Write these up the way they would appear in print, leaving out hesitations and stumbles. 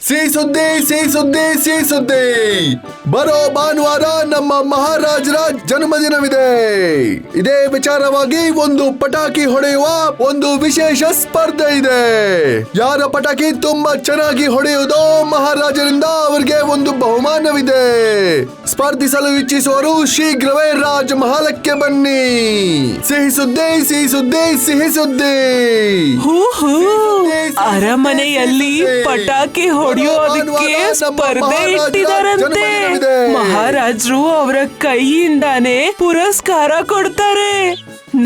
ಸಿಹಿ ಸುದ್ದಿ ಸಿಹಿ ಸುದ್ದಿ ಸಿಹಿ ಸುದ್ದಿ, ಬರೋ ಭಾನುವಾರ ನಮ್ಮ ಮಹಾರಾಜರ ಜನ್ಮದಿನವಿದೆ. ಇದೇ ವಿಚಾರವಾಗಿ ಒಂದು ಪಟಾಕಿ ಹೊಡೆಯುವ ಒಂದು ವಿಶೇಷ ಸ್ಪರ್ಧೆ ಇದೆ. ಯಾರ ಪಟಾಕಿ ತುಂಬಾ ಚೆನ್ನಾಗಿ ಹೊಡೆಯುವುದೋ ಮಹಾರಾಜರಿಂದ ಅವರಿಗೆ ಒಂದು ಬಹುಮಾನವಿದೆ. ಸ್ಪರ್ಧಿಸಲು ಇಚ್ಛಿಸುವವರು ಶೀಘ್ರವೇ ರಾಜ ಮಹಲಕ್ಕೆ ಬನ್ನಿ. ಸಿಹಿ ಸುದ್ದಿ ಸಿಹಿ ಸುದ್ದಿ ಸಿಹಿ ಸುದ್ದಿ. ಅರಮನೆಯಲ್ಲಿ ಪಟಾಕಿ ಹೊಡೆಯೋದಕ್ಕೆ ಸ್ಪರ್ಧೆ ಇಟ್ಟಿದಾರಂತೆ. ಮಹಾರಾಜರು ಅವರ ಕೈಯಿಂದಾನೇ ಪುರಸ್ಕಾರ ಕೊಡ್ತಾರೆ.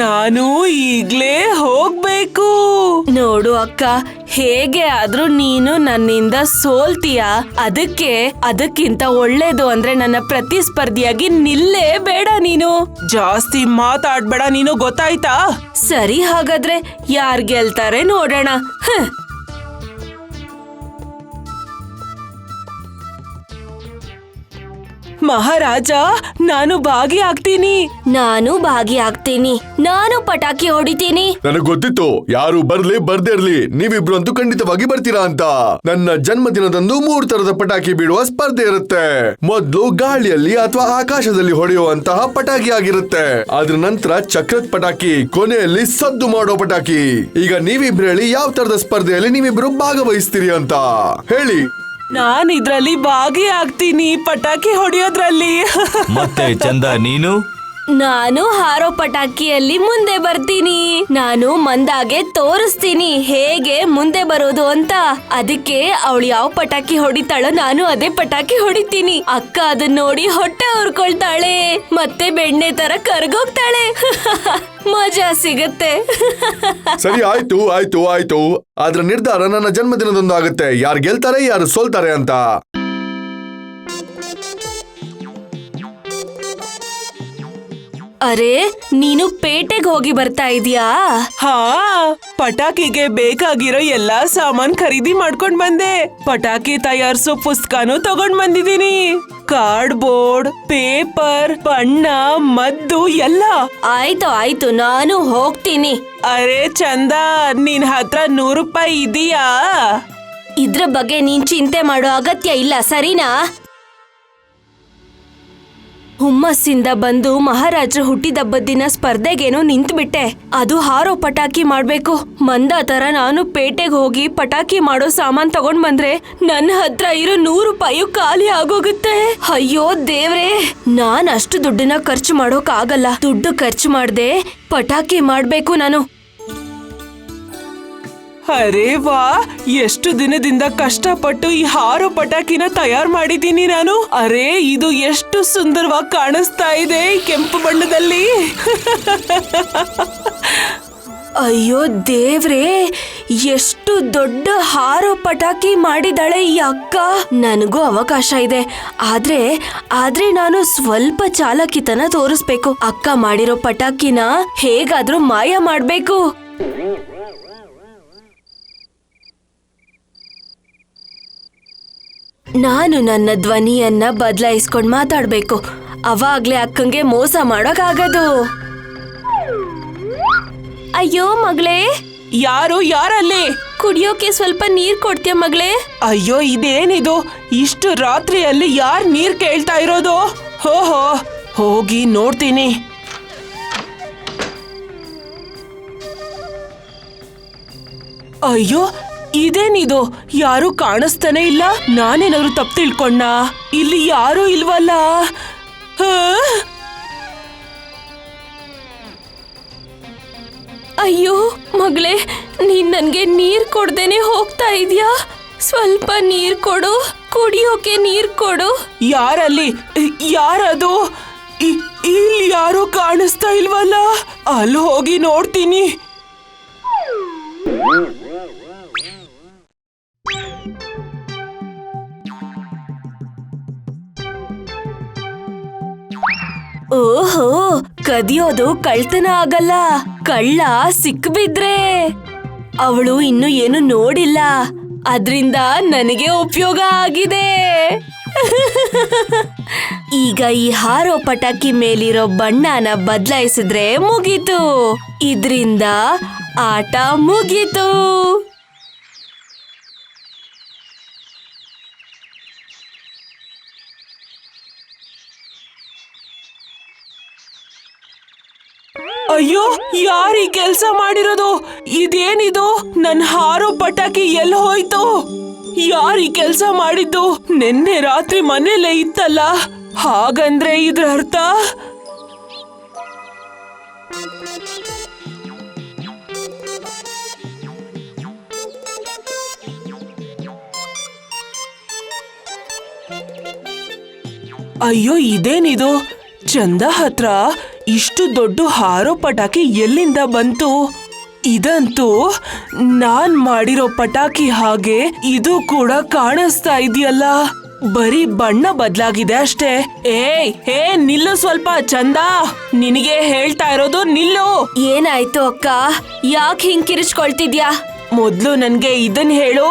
ನಾನು ಈಗ್ಲೇ ಹೋಗ್ಬೇಕು. ನೋಡು ಅಕ್ಕ, ಹೇಗೆ ಆದ್ರೂ ನೀನು ನನ್ನಿಂದ ಸೋಲ್ತೀಯ. ಅದಕ್ಕಿಂತ ಒಳ್ಳೇದು ಅಂದ್ರೆ ನನ್ನ ಪ್ರತಿಸ್ಪರ್ಧಿಯಾಗಿ ನಿಲ್ಲೇ ಬೇಡ ನೀನು. ಜಾಸ್ತಿ ಮಾತಾಡ್ಬೇಡ ನೀನು, ಗೊತ್ತಾಯ್ತಾ? ಸರಿ, ಹಾಗಾದ್ರೆ ಯಾರ್ ಗೆಲ್ತಾರೆ ನೋಡೋಣ. ಮಹಾರಾಜ, ನಾನು ಭಾಗಿಯಾಗ್ತೀನಿ. ನಾನು ಪಟಾಕಿ ಹೊಡಿತೀನಿ. ನನಗ್ ಗೊತ್ತಿತ್ತು ಯಾರು ಬರ್ದೇ ಇರ್ಲಿ, ನೀವಿಬ್ರು ಅಂತೂ ಖಂಡಿತವಾಗಿ ಬರ್ತೀರಾ ಅಂತ. ನನ್ನ ಜನ್ಮದಿನದಂದು 3 ತರದ ಪಟಾಕಿ ಬಿಡುವ ಸ್ಪರ್ಧೆ ಇರುತ್ತೆ. ಮೊದ್ಲು ಗಾಳಿಯಲ್ಲಿ ಅಥವಾ ಆಕಾಶದಲ್ಲಿ ಹೊಡೆಯುವಂತಹ ಪಟಾಕಿ ಆಗಿರುತ್ತೆ. ಅದ್ರ ನಂತರ ಚಕ್ರದ ಪಟಾಕಿ, ಕೊನೆಯಲ್ಲಿ ಸದ್ದು ಮಾಡೋ ಪಟಾಕಿ. ಈಗ ನೀವಿಬ್ರು ಹೇಳಿ, ಯಾವ ತರದ ಸ್ಪರ್ಧೆಯಲ್ಲಿ ನೀವಿಬ್ರು ಭಾಗವಹಿಸ್ತೀರಿ ಅಂತ ಹೇಳಿ. ನಾನ್ ಇದ್ರಲ್ಲಿ ಭಾಗಿಯಾಗ್ತೀನಿ, ಪಟಾಕಿ ಹೊಡೆಯೋದ್ರಲ್ಲಿ. ಮತ್ತೆ ಚಂದ, ನೀನು? ನಾನು ಹಾರೋ ಪಟಾಕಿಯಲ್ಲಿ ಮುಂದೆ ಬರ್ತೀನಿ. ನಾನು ಮಂದಾಗೆ ತೋರಿಸ್ತೀನಿ ಹೇಗೆ ಮುಂದೆ ಬರೋದು ಅಂತ. ಅದಕ್ಕೆ ಅವಳು ಯಾವ ಪಟಾಕಿ ಹೊಡಿತಾಳೋ ನಾನು ಅದೇ ಪಟಾಕಿ ಹೊಡಿತೀನಿ. ಅಕ್ಕ ಅದನ್ನ ನೋಡಿ ಹೊಟ್ಟೆ ಉರ್ಕೊಳ್ತಾಳೆ, ಮತ್ತೆ ಬೆಣ್ಣೆ ತರ ಕರ್ಗೋಗ್ತಾಳೆ. ಮಜಾ ಸಿಗತ್ತೆ. ಸರಿ, ಆಯ್ತು ಆಯ್ತು ಆಯ್ತು. ಆದ್ರ ನಿರ್ಧಾರ ನನ್ನ ಜನ್ಮದಿನದಂದು ಆಗುತ್ತೆ. ಯಾರು ಗೆಲ್ತಾರೆ ಯಾರು ಸೋಲ್ತಾರೆ ಅಂತ. ಅರೆ, ನೀನು ಪೇಟೆಗೆ ಹೋಗಿ ಬರ್ತಾ ಇದೀಯಾ? ಹಾ, ಪಟಾಕಿಗೆ ಬೇಕಾಗಿರೋ ಎಲ್ಲಾ ಸಾಮಾನ್ ಖರೀದಿ ಮಾಡ್ಕೊಂಡ್ ಬಂದೆ. ಪಟಾಕಿ ತಯಾರಿಸೋ ಪುಸ್ತಕನೂ ತಗೊಂಡ್ ಬಂದಿದೀನಿ. ಕಾರ್ಡ್ ಬೋರ್ಡ್, ಪೇಪರ್, ಬಣ್ಣ, ಮದ್ದು ಎಲ್ಲ. ಆಯ್ತು, ನಾನು ಹೋಗ್ತೀನಿ. ಅರೆ ಚಂದ, ನಿನ್ ಹತ್ರ 100 ರೂಪಾಯಿ ಇದೀಯಾ? ಇದ್ರ ಬಗ್ಗೆ ನೀನ್ ಚಿಂತೆ ಮಾಡೋ ಅಗತ್ಯ ಇಲ್ಲ, ಸರಿನಾ? ಹುಮ್ಮಸ್ಸಿಂದ ಬಂದು ಮಹಾರಾಜರು ಹುಟ್ಟಿದಬ್ಬದ ದಿನ ಸ್ಪರ್ಧೆಗೇನೋ ನಿಂತ್ಬಿಟ್ಟೆ. ಅದು ಹಾರೋ ಪಟಾಕಿ ಮಾಡ್ಬೇಕು. ಮಂದ ತರ ನಾನು ಪೇಟೆಗೆ ಹೋಗಿ ಪಟಾಕಿ ಮಾಡೋ ಸಾಮಾನ್ ತಗೊಂಡ್ ಬಂದ್ರೆ ನನ್ನ ಹತ್ರ ಇರೋ 100 ರೂಪಾಯಿ ಖಾಲಿ ಆಗೋಗುತ್ತೆ. ಅಯ್ಯೋ ದೇವ್ರೇ, ನಾನ್ ಅಷ್ಟು ದುಡ್ಡನ್ನ ಖರ್ಚು ಮಾಡೋಕ್ ಆಗಲ್ಲ. ದುಡ್ಡು ಖರ್ಚು ಮಾಡ್ದೆ ಪಟಾಕಿ ಮಾಡ್ಬೇಕು ನಾನು. ಅರೆ ವಾ, ಎಷ್ಟು ದಿನದಿಂದ ಕಷ್ಟಪಟ್ಟು ಈ ಹಾರೋ ಪಟಾಕಿನ ತಯಾರು ಮಾಡಿದ್ದೀನಿ ನಾನು. ಅರೆ, ಇದು ಎಷ್ಟು ಸುಂದರವಾಗಿ ಕಾಣಿಸ್ತಾ ಇದೆ ಈ ಕೆಂಪು ಬಣ್ಣದಲ್ಲಿ. ಅಯ್ಯೋ ದೇವ್ರೇ, ಎಷ್ಟು ದೊಡ್ಡ ಹಾರೋ ಪಟಾಕಿ ಮಾಡಿದಾಳೆ ಈ ಅಕ್ಕ. ನನಗೂ ಅವಕಾಶ ಇದೆ, ಆದ್ರೆ ನಾನು ಸ್ವಲ್ಪ ಚಾಲಾಕಿತನ ತೋರಿಸ್ಬೇಕು. ಅಕ್ಕ ಮಾಡಿರೋ ಪಟಾಕಿನ ಹೇಗಾದ್ರೂ ಮಾಯ ಮಾಡ್ಬೇಕು. ನಾನು ನನ್ನ ಧ್ವನಿಯನ್ನ ಬದಲಾಯಿಸ್ಕೊಂಡ್ ಮಾತಾಡ್ಬೇಕು. ಅವಾಗ್ಲೇ ಅಕ್ಕಂಗೆ ಮೋಸ ಮಾಡೋಕ್ಕಾಗದು. ಅಯ್ಯೋ ಮಗಳೇ. ಯಾರಲ್ಲಿ? ಕುಡಿಯೋಕೆ ಸ್ವಲ್ಪ ನೀರ್ ಕೊಡ್ತೀಯ ಮಗಳೇ? ಅಯ್ಯೋ, ಇದೇನಿದು? ಇಷ್ಟು ರಾತ್ರಿಯಲ್ಲಿ ಯಾರ್ ನೀರ್ ಕೇಳ್ತಾ ಇರೋದು? ಹೋಗಿ ನೋಡ್ತೀನಿ. ಅಯ್ಯೋ, ಇದೇನಿದು? ಯಾರು ಕಾಣಿಸ್ತಾನೆ ಇಲ್ಲ. ನಾನೇನಾದ್ರು ತಪ್ಪು ತಿಳ್ಕೊಂಡ? ಇಲ್ಲಿ ಯಾರು ಇಲ್ವಲ್ಲ. ಅಯ್ಯೋ ಮಗಳೇ, ನೀನ್ ನನ್ಗೆ ನೀರ್ ಕೊಡ್ದೇನೆ ಹೋಗ್ತಾ ಇದ್ಯಾ? ಸ್ವಲ್ಪ ನೀರ್ ಕೊಡು, ಕುಡಿಯೋಕೆ ನೀರ್ ಕೊಡು. ಯಾರಲ್ಲಿ? ಯಾರದು? ಇಲ್ಲಿ ಯಾರು ಕಾಣಿಸ್ತಾ ಇಲ್ವಲ್ಲ. ಅಲ್ಲಿ ಹೋಗಿ ನೋಡ್ತೀನಿ. ಓಹೋ, ಕದಿಯೋದು ಕಳ್ತನ ಆಗಲ್ಲ. ಕಳ್ಳ ಸಿಕ್ಬಿದ್ರೆ ಅವಳು ಇನ್ನು ಏನು ನೋಡಿಲ್ಲ. ಅದ್ರಿಂದ ನನಗೆ ಉಪಯೋಗ ಆಗಿದೆ. ಈಗ ಈ ಹಾರೋ ಪಟಾಕಿ ಮೇಲಿರೋ ಬಣ್ಣನ ಬದಲಾಯಿಸಿದ್ರೆ ಮುಗೀತು. ಇದ್ರಿಂದ ಆಟ ಮುಗೀತು. ಅಯ್ಯೋ, ಯಾರೀ ಕೆಲ್ಸ ಮಾಡಿರೋದು? ಇದೇನಿದು? ನನ್ ಹಾರೋ ಪಟಾಕಿ ಎಲ್ಲಿ ಹೋಯ್ತು? ಯಾರೀ ಕೆಲ್ಸ ಮಾಡಿದ್ದು? ನಿನ್ನೆ ರಾತ್ರಿ ಮನೇಲೆ ಇತ್ತಲ್ಲ, ಹಾಗಂದ್ರೆ ಇದ್ರ ಅರ್ಥ ಅಯ್ಯೋ, ಇದೇನಿದು? ಚಂದ ಹತ್ರ ಇಷ್ಟು ದೊಡ್ಡ ಹಾರೋ ಪಟಾಕಿ ಎಲ್ಲಿಂದ ಬಂತು? ಇದಂತೂ ನಾನ್ ಮಾಡಿರೋ ಪಟಾಕಿ ಹಾಗೆ ಇದು ಕೂಡ ಕಾಣಿಸ್ತಾ ಇದೆಯಲ್ಲ. ಬರೀ ಬಣ್ಣ ಬದ್ಲಾಗಿದೆ ಅಷ್ಟೇ. ಏ ನಿಲ್ಲು ಸ್ವಲ್ಪ. ಚಂದ, ನಿನಗೆ ಹೇಳ್ತಾ ಇರೋದು ನಿಲ್ಲು. ಏನಾಯ್ತು ಅಕ್ಕ? ಯಾಕೆ ಹಿಂಗ್ ಕಿರಿಚ್ಕೊಳ್ತಿದ್ಯಾ? ಮೊದ್ಲು ನನ್ಗೆ ಇದನ್ ಹೇಳು,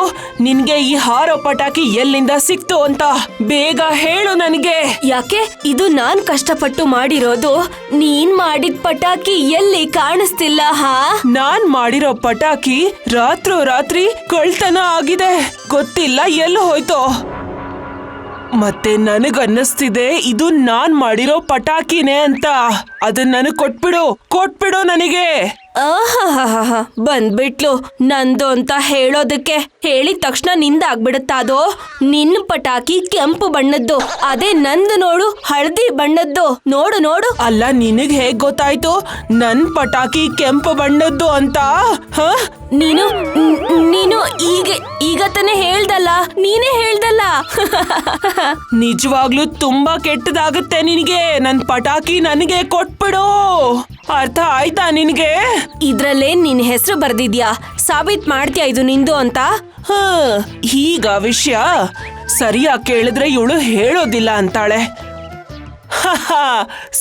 ನಿನ್ಗೆ ಈ ಹಾರೋ ಪಟಾಕಿ ಎಲ್ಲಿಂದ ಸಿಕ್ತು ಅಂತ ಬೇಗ ಹೇಳು ನನಗೆ. ಯಾಕೆ? ಇದು ನಾನ್ ಕಷ್ಟಪಟ್ಟು ಮಾಡಿರೋದು. ನೀನ್ ಮಾಡಿದ ಪಟಾಕಿ ಎಲ್ಲಿ ಕಾಣಿಸ್ತಿಲ್ಲ? ನಾನ್ ಮಾಡಿರೋ ಪಟಾಕಿ ರಾತ್ರಿ ಕಳ್ತನ ಆಗಿದೆ. ಗೊತ್ತಿಲ್ಲ ಎಲ್ಲಿ ಹೋಯ್ತೋ. ಮತ್ತೆ ನನಗನ್ನಿಸ್ತಿದೆ ಇದು ನಾನ್ ಮಾಡಿರೋ ಪಟಾಕಿನೇ ಅಂತ. ಅದನ್ನ ನನಗ್ ಕೊಟ್ಬಿಡು ನನಗೆ. ಬಂದ್ಬಿಟ್ಲು ನಂದು ಅಂತ ಹೇಳೋದಕ್ಕೆ. ಹೇಳಿದ ತಕ್ಷಣ ನಿಂದ ಆಗ್ಬಿಡುತ್ತಾ ಅದು? ನಿನ್ನ ಪಟಾಕಿ ಕೆಂಪು ಬಣ್ಣದ್ದು, ಅದೇ ನಂದು ನೋಡು ಹಳದಿ ಬಣ್ಣದ್ದು. ನೋಡು. ಅಲ್ಲ, ನಿನಗ್ ಹೇಗ್ ಗೊತ್ತಾಯ್ತು ನನ್ ಪಟಾಕಿ ಕೆಂಪು ಬಣ್ಣದ್ದು ಅಂತ? ನೀನು ಈಗ ತಾನೇ ಹೇಳ್ದಲ್ಲ, ನೀನೇ ಹೇಳ್ದಲ್ಲ. ನಿಜವಾಗ್ಲೂ ತುಂಬಾ ಕೆಟ್ಟದಾಗುತ್ತೆ ನಿನಗೆ. ನನ್ ಪಟಾಕಿ ನನಗೆ ಕೊಟ್ಬಿಡು. ಅರ್ಥ ಆಯ್ತಾ ನಿನ್ಗೆ? ಇದ್ರಲ್ಲೇ ನಿನ್ ಹೆಸರು ಬರ್ದಿದ್ಯಾ? ಸಾಬೀತ್ ಮಾಡ್ತೀಯಾ ಇದು ನಿಂದು ಅಂತ? ಈಗ ವಿಷಯ ಸರಿಯಾಗಿ ಕೇಳಿದ್ರೆ ಇವಳು ಹೇಳೋದಿಲ್ಲ ಅಂತಾಳೆ.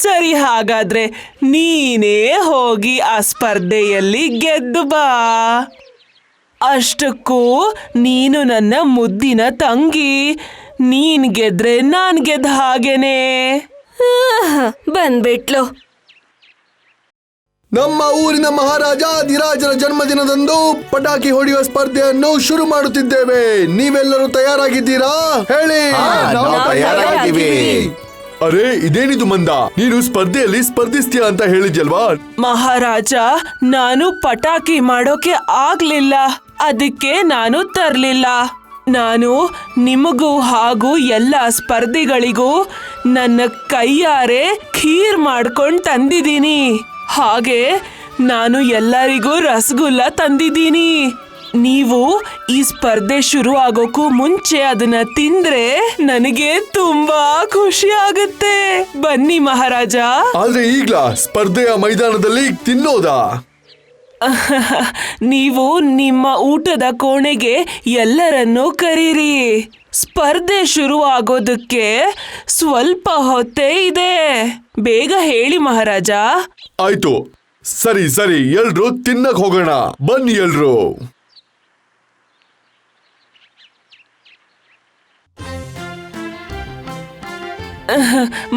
ಸರಿ, ಹಾಗಾದ್ರೆ ನೀನೇ ಹೋಗಿ ಆ ಸ್ಪರ್ಧೆಯಲ್ಲಿ ಗೆದ್ದು ಬಾ. ಅಷ್ಟಕ್ಕೂ ನೀನು ನನ್ನ ಮುದ್ದಿನ ತಂಗಿ. ನೀನ್ ಗೆದ್ರೆ ನಾನ್ ಗೆದ್ದ ಹಾಗೇನೆ. ಬಂದ್ಬಿಟ್ಲು. ನಮ್ಮ ಊರಿನ ಮಹಾರಾಜ ಧಿರಾಜರ ಜನ್ಮದಿನದಂದು ಪಟಾಕಿ ಹೊಡೆಯುವ ಸ್ಪರ್ಧೆಯನ್ನು ಶುರು ಮಾಡುತ್ತಿದ್ದೇವೆ. ನೀವೆಲ್ಲರೂ ತಯಾರಾಗಿದ್ದೀರಾ? ಹೇಳಿ. ನಾವು ತಯಾರಾಗಿದ್ದೀವಿ. ಅರೆ, ಇದೇನಿದು ಮಂದ? ನೀನು ಸ್ಪರ್ಧೆಯಲ್ಲಿ ಸ್ಪರ್ಧಿಸ್ತೀಯ ಅಂತ ಹೇಳಿದ್ಯಲ್ವಾ? ಮಹಾರಾಜ, ನಾನು ಪಟಾಕಿ ಮಾಡೋಕೆ ಆಗ್ಲಿಲ್ಲ, ಅದಕ್ಕೆ ನಾನು ತರ್ಲಿಲ್ಲ. ನಾನು ನಿಮಗೂ ಹಾಗೂ ಎಲ್ಲ ಸ್ಪರ್ಧಿಗಳಿಗೂ ನನ್ನ ಕೈಯಾರೆ ಖೀರ್ ಮಾಡ್ಕೊಂಡು ತಂದಿದ್ದೀನಿ. ಹಾಗೆ ನಾನು ಎಲ್ಲರಿಗೂ ರಸಗುಲ್ಲ ತಂದಿದ್ದೀನಿ. ನೀವು ಈ ಸ್ಪರ್ಧೆ ಶುರು ಆಗೋಕ್ಕೂ ಮುಂಚೆ ಅದನ್ನ ತಿಂದ್ರೆ ನನಗೆ ತುಂಬಾ ಖುಷಿ ಆಗುತ್ತೆ. ಬನ್ನಿ ಮಹಾರಾಜ. ಆದ್ರೆ ಈಗ್ಲಾ ಸ್ಪರ್ಧೆಯ ಮೈದಾನದಲ್ಲಿ ತಿನ್ನೋದಾ? ನೀವು ನಿಮ್ಮ ಊಟದ ಕೋಣೆಗೆ ಎಲ್ಲರನ್ನೂ ಕರೀರಿ. ಸ್ಪರ್ಧೆ ಶುರು ಆಗೋದಕ್ಕೆ ಸ್ವಲ್ಪ ಹೊತ್ತೇ ಇದೆ. ಬೇಗ ಹೇಳಿ ಮಹಾರಾಜ. ಆಯ್ತು, ಸರಿ, ಎಲ್ರು ತಿನ್ನಕ್ ಹೋಗೋಣ. ಬನ್ನಿ ಎಲ್ರು.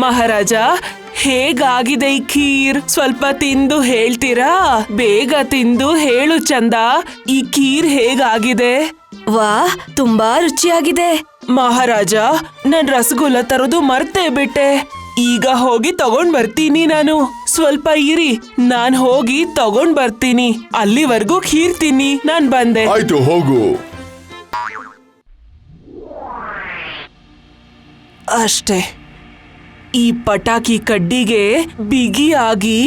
ಮಹಾರಾಜ, ಹೇಗಾಗಿದೆ ಈ ಖೀರ್? ಸ್ವಲ್ಪ ತಿಂದು ಹೇಳ್ತೀರಾ? ಬೇಗ ತಿಂದು ಹೇಳು ಚಂದ, ಈ ಖೀರ್ ಹೇಗಾಗಿದೆ? ವಾ, ತುಂಬಾ ರುಚಿಯಾಗಿದೆ. ಮಹಾರಾಜ, ನನ್ ರಸಗುಲ್ಲ ತರೋದು ಮರ್ತೇ ಬಿಟ್ಟೆ. ಈಗ ಹೋಗಿ ತಗೊಂಡ್ ಬರ್ತೀನಿ ನಾನು. ಸ್ವಲ್ಪ ಇರಿ, ನಾನ್ ಹೋಗಿ ತಗೊಂಡ್ ಬರ್ತೀನಿ. ಅಲ್ಲಿವರೆಗೂ ಖೀರ್ ತಿನ್ನಿ, ನಾನ್ ಬಂದೆ. ಆಯ್ತು, ಹೋಗು. ಅಷ್ಟೇ. ಈ ಪಟಾಕಿ ಕಡ್ಡಿಗೆ ಬಿಗಿಯಾಗಿ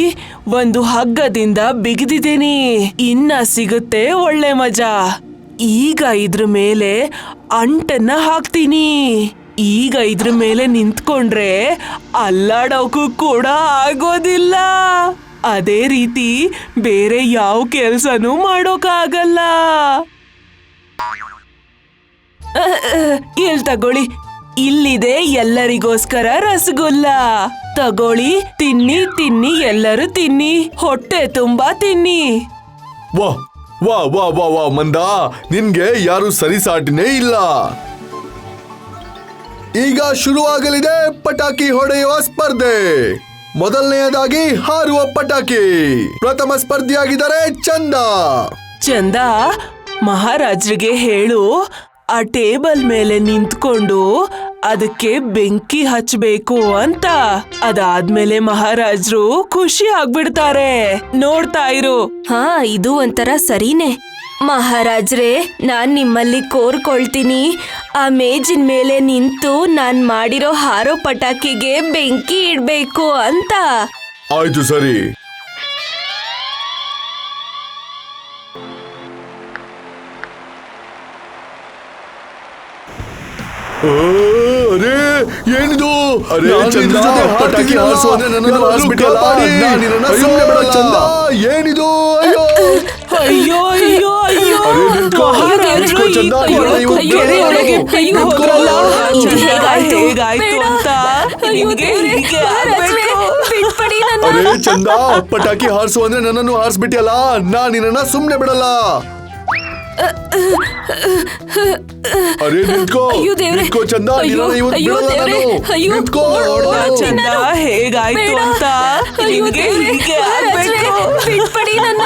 ಒಂದು ಹಗ್ಗದಿಂದ ಬಿಗಿದಿದ್ದೀನಿ. ಇನ್ನ ಸಿಗುತ್ತೆ ಒಳ್ಳೆ ಮಜಾ. ಈಗ ಇದ್ರ ಮೇಲೆ ಅಂಟನ್ನ ಹಾಕ್ತೀನಿ. ಈಗ ಇದ್ರ ಮೇಲೆ ನಿಂತ್ಕೊಂಡ್ರೆ ಅಲ್ಲಾಡೋಕು ಕೂಡ ಆಗೋದಿಲ್ಲ. ಅದೇ ರೀತಿ ಬೇರೆ ಯಾವ ಕೆಲ್ಸನೂ ಮಾಡೋಕ್ಕಾಗಲ್ಲ. ತಗೊಳ್ಳಿ, ಇಲ್ಲಿದೆ ಎಲ್ಲರಿಗೋಸ್ಕರ ರಸಗುಲ್ಲ. ತಗೊಳ್ಳಿ, ತಿನ್ನಿ, ಎಲ್ಲರೂ ತಿನ್ನಿ, ಹೊಟ್ಟೆ ತುಂಬಾ ತಿನ್ನಿ. ವಾ ವಾ ವಾ ವಾ ವಾ ಮಂದ, ನಿನ್ಗೆ ಯಾರು ಸರಿಸಾಟಿನೇ ಇಲ್ಲ. ಈಗ ಶುರುವಾಗಲಿದೆ ಪಟಾಕಿ ಹೊಡೆಯುವ ಸ್ಪರ್ಧೆ. ಮೊದಲನೆಯದಾಗಿ ಹಾರುವ ಪಟಾಕಿ. ಪ್ರಥಮ ಸ್ಪರ್ಧಿಯಾಗಿದ್ದಾರೆ ಚಂದ. ಮಹಾರಾಜರಿಗೆ ಹೇಳು, ಆ ಟೇಬಲ್ ಮೇಲೆ ನಿಂತ್ಕೊಂಡು ಅದಕ್ಕೆ ಬೆಂಕಿ ಹಚ್ಬೇಕು ಅಂತ. ಅದಾದ್ಮೇಲೆ ಮಹಾರಾಜ್ರು ಖುಷಿ ಆಗ್ಬಿಡ್ತಾರೆ. ನೋಡ್ತಾ ಇರು. ಹಾ, ಇದು ಒಂಥರ ಸರಿನೇ. ಮಹಾರಾಜ್ರೆ, ನಾನ್ ನಿಮ್ಮಲ್ಲಿ ಕೋರ್ಕೊಳ್ತೀನಿ, ಆ ಮೇಜಿನ ಮೇಲೆ ನಿಂತು ನಾನ್ ಮಾಡಿರೋ ಹಾರೋ ಪಟಾಕಿಗೆ ಬೆಂಕಿ ಇಡ್ಬೇಕು ಅಂತ. ಆಯ್ತು ಸರಿ. ಅರೇ ಏನಿದು? ಅರೇ ಚಂದ, ಪಟಾಕಿ ಹಾರಿಸು ಅಂದ್ರೆ ನನ್ನನ್ನು ಹಾರಿಸ್ಬಿಟ್ಟಿಯಲ್ಲ. ನಾನ್ ನಿನ್ನನ್ನ ಸುಮ್ನೆ ಬಿಡಲ್ಲ. ಚಂದ, ಏನಿದು? ಅಯ್ಯೋ ಅಯ್ಯೋ ಅಯ್ಯೋ ಅಯ್ಯೋ, ಅರೇ ನಿಂತ್ಕೋ. ಮಹಾರಾಜ್ರು ನಿಂತ್ಕೋ ಚಂದ, ಈ ಇವಳನ್ನ ಇವತ್ತು ಅಯ್ಯೋ, ಬೇರೆ ಅಯ್ಯೋ, ನಿಂತ್ಕೋ. ಹೋಗಲ್ಲ. ಇದು ಚಂದ, ಹೇಗಾಯ್ತು? ಹೇಗಾಯ್ತು ಬೇಡ. ಅಂತ ಅಯ್ಯೋ ನಿನ್ಗೆ ದೇವ್ರೇ, ಹೀಗೆ ಮಹಾರಾಜ್ರೆ, ಆಗ್ಬೇಕು. ಬಿಟ್ಬಿಡಿ ನನ್ನ. ಅರೇ ಚಂದ, ಪಟಾಕಿ ಹಾರಿಸು ಅಂದ್ರೆ ನನ್ನನ್ನು ಹಾರಿಸ್ಬಿಟ್ಟಿಯಲ್ಲ. ನಾನ್ ನಿನ್ನನ್ನ ಸುಮ್ನೆ ಬಿಡಲ್ಲ. ಅರೇ ನಿಂತ್ಕೋ. ಅಯ್ಯೋ ದೇವ್ರೇ. ನಿಂತ್ಕೋ ಚಂದ, ಅಯ್ಯೋ, ನಿನ್ನನ್ನ ಇವತ್ತು ಅಯ್ಯೋ ಬಿಡಲ್ಲ ದೇವ್ರೇ. ನಾನು. ಅಯ್ಯೋ, ನಿಂತ್ಕೋ. ನೋಡ್ದ ಚಂದ ಹೇಗಾಯ್ತು ಬೇಡ. ಅಂತ ಅಯ್ಯೋ ನಿನ್ಗೆ ದೇವ್ರೇ, ಹೀಗೆ ಮಹಾರಾಜ್ರೆ, ಆಗ್ಬೇಕು. ಬಿಟ್ಬಿಡಿ ನನ್ನ.